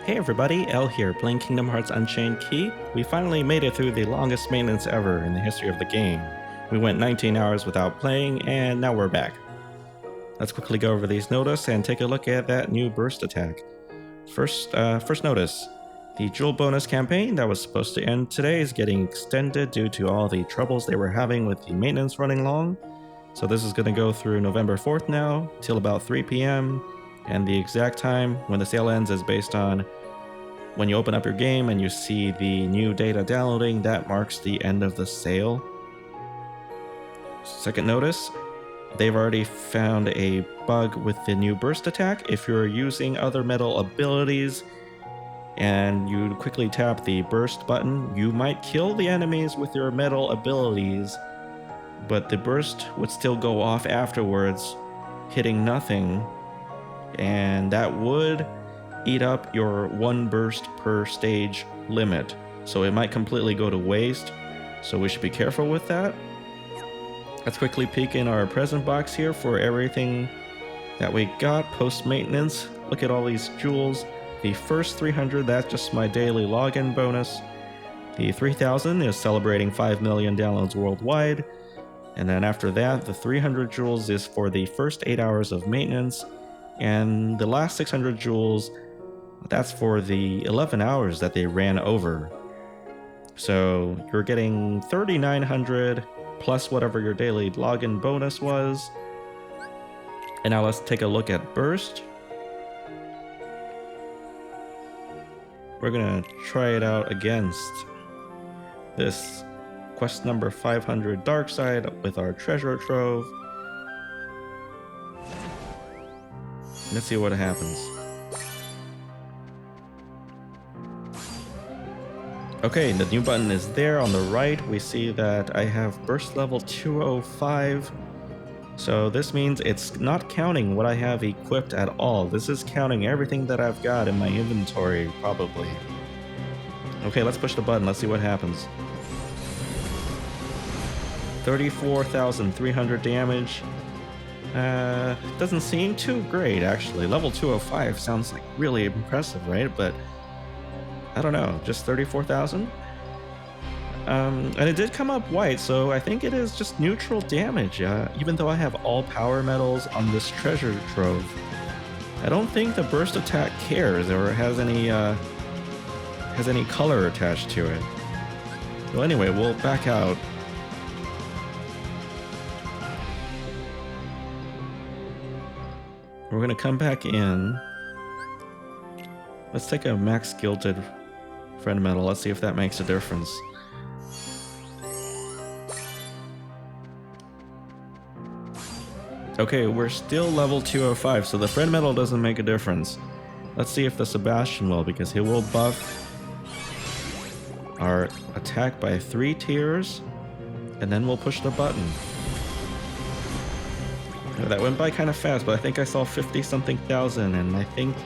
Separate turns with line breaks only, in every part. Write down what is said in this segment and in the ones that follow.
Hey everybody, Elle here, playing Kingdom Hearts Unchained Key. We finally made it through the longest maintenance ever in the history of the game. We went 19 hours without playing, and now we're back. Let's quickly go over these notices and take a look at that new burst attack. First notice. The Jewel bonus campaign that was supposed to end today is getting extended due to all the troubles they were having with the maintenance running long. So this is going to go through November 4th now, till about 3 p.m. And the exact time when the sale ends is based on when you open up your game and you see the new data downloading. That marks the end of the sale. Second notice, they've already found a bug with the new burst attack. If you're using other metal abilities and you quickly tap the burst button, you might kill the enemies with your metal abilities, but the burst would still go off afterwards, hitting nothing, and that would eat up your one burst per stage limit, so it might completely go to waste, so we should be careful with that. Let's quickly peek in our present box here for everything that we got post-maintenance. Look at all these jewels. The first 300, that's just my daily login bonus. The 3000 is celebrating 5 million downloads worldwide, and then after that, the 300 jewels is for the first 8 hours of maintenance, and the last 600 jewels, that's for the 11 hours that they ran over. So you're getting 3,900 plus whatever your daily login bonus was. And now let's take a look at burst. We're gonna try it out against this quest number 500 Dark Side with our treasure trove. Let's see what happens. Okay, the new button is there on the right. We see that I have burst level 205. So this means it's not counting what I have equipped at all. This is counting everything that I've got in my inventory, probably. Okay, let's push the button. Let's see what happens. 34,300 damage. Doesn't seem too great, actually. Level 205 sounds like really impressive, right? But I don't know, just 34,000? And it did come up white, so I think it is just neutral damage, even though I have all power metals on this treasure trove. I don't think the burst attack cares or has any color attached to it. Well, anyway, we'll back out. We're gonna come back in. Let's take a max gilded friend metal. Let's see if that makes a difference. Okay, we're still level 205, so the friend metal doesn't make a difference. Let's see if the Sebastian will, because he will buff our attack by 3 tiers, and then we'll push the button. That went by kind of fast, but I think I saw 50-something thousand, and I think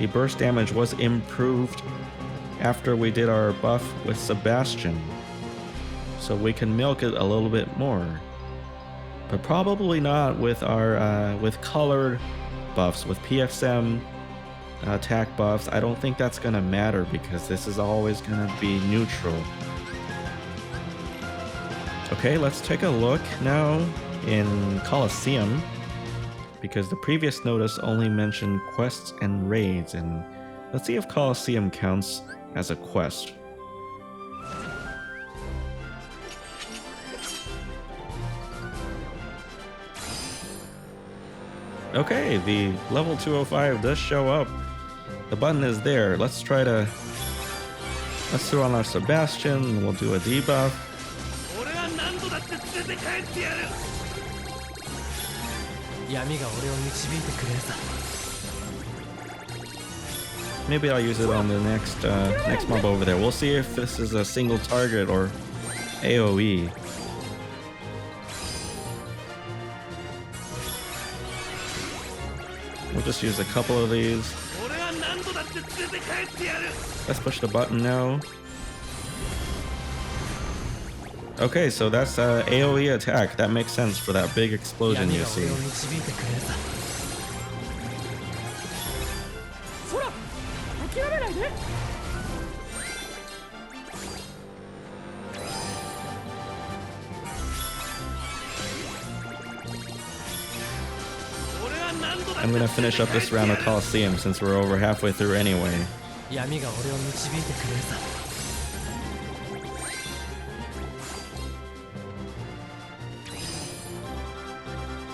the burst damage was improved after we did our buff with Sebastian. So we can milk it a little bit more. But probably not with our with colored buffs, with PFSM attack buffs. I don't think that's gonna matter because this is always gonna be neutral. Okay, let's take a look now in Coliseum, because the previous notice only mentioned quests and raids, and let's see if Coliseum counts as a quest. Okay, the level 205 does show up. The button is there. Let's throw on our Sebastian, and we'll do a debuff. Maybe I'll use it on the next mob over there. We'll see if this is a single target or AoE. We'll just use a couple of these. Let's push the button now. Okay, so that's AoE attack. That makes sense for that big explosion you see. I'm gonna finish up this round of Coliseum since we're over halfway through anyway.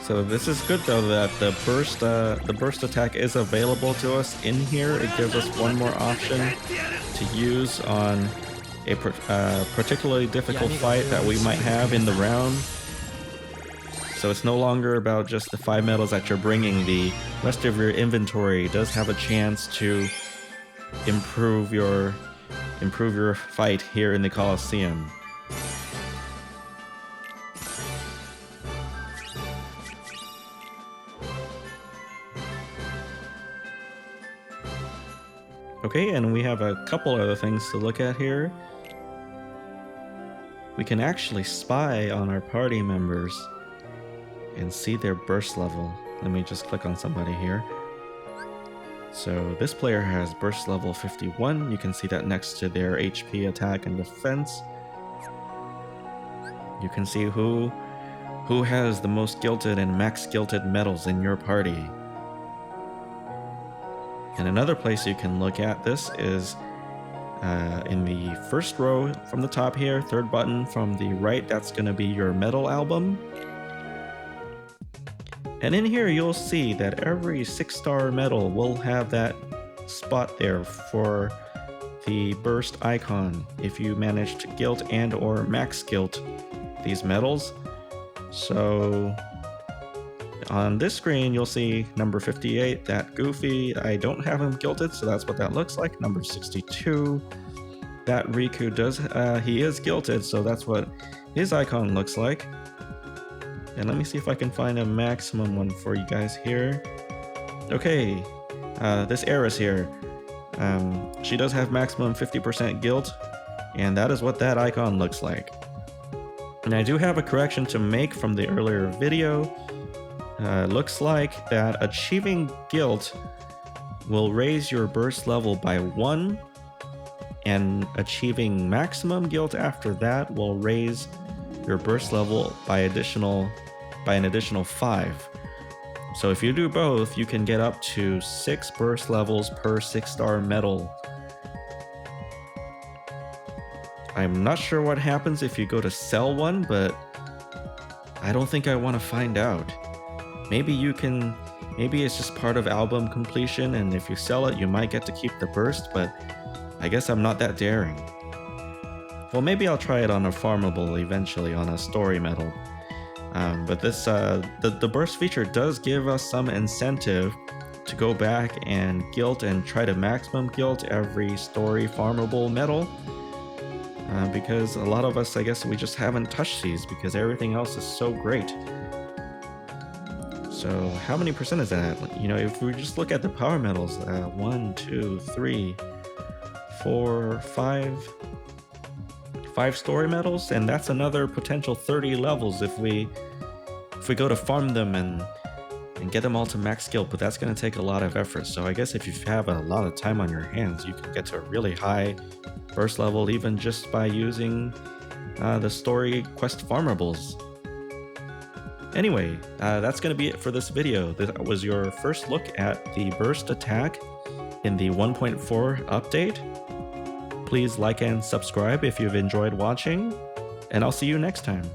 So this is good though that the burst attack is available to us in here. It gives us one more option to use on a particularly difficult fight that we might have in the round. So it's no longer about just the 5 medals that you're bringing. The rest of your inventory does have a chance to improve your fight here in the Coliseum. Okay, and we have a couple other things to look at here. We can actually spy on our party members and see their burst level. Let me just click on somebody here. So this player has burst level 51. You can see that next to their HP, attack, and defense. You can see who has the most gilted and max gilted medals in your party. And another place you can look at this is in the first row from the top here, third button from the right, that's going to be your medal album. And in here you'll see that every 6-star medal will have that spot there for the burst icon if you manage to gilt and or max gilt these medals. So on this screen you'll see number 58, that Goofy, I don't have him gilted, so that's what that looks like. Number 62, that Riku does, he is gilted, so that's what his icon looks like. And let me see if I can find a maximum one for you guys here. Okay, this Eris here, she does have maximum 50% gilt, and that is what that icon looks like. And I do have a correction to make from the earlier video. Looks like that achieving gilt will raise your burst level by 1, and achieving maximum gilt after that will raise your burst level by an additional 5. So if you do both, you can get up to 6 burst levels per 6-star medal. I'm not sure what happens if you go to sell one, but I don't think I want to find out. Maybe it's just part of album completion, and if you sell it, you might get to keep the burst, but I guess I'm not that daring. Well, maybe I'll try it on a farmable eventually, on a story medal. But this, the burst feature does give us some incentive to go back and gilt and try to maximum gilt every story farmable medal. Because a lot of us, I guess, we just haven't touched these because everything else is so great. So how many percent is that? You know, if we just look at the power medals, 1, 2, 3, 4, 5 story medals, and that's another potential 30 levels if we go to farm them and get them all to max skill, but that's going to take a lot of effort. So I guess if you have a lot of time on your hands, you can get to a really high burst level even just by using the story quest farmables. Anyway, that's going to be it for this video. That was your first look at the burst attack in the 1.4 update. Please like and subscribe if you've enjoyed watching, and I'll see you next time.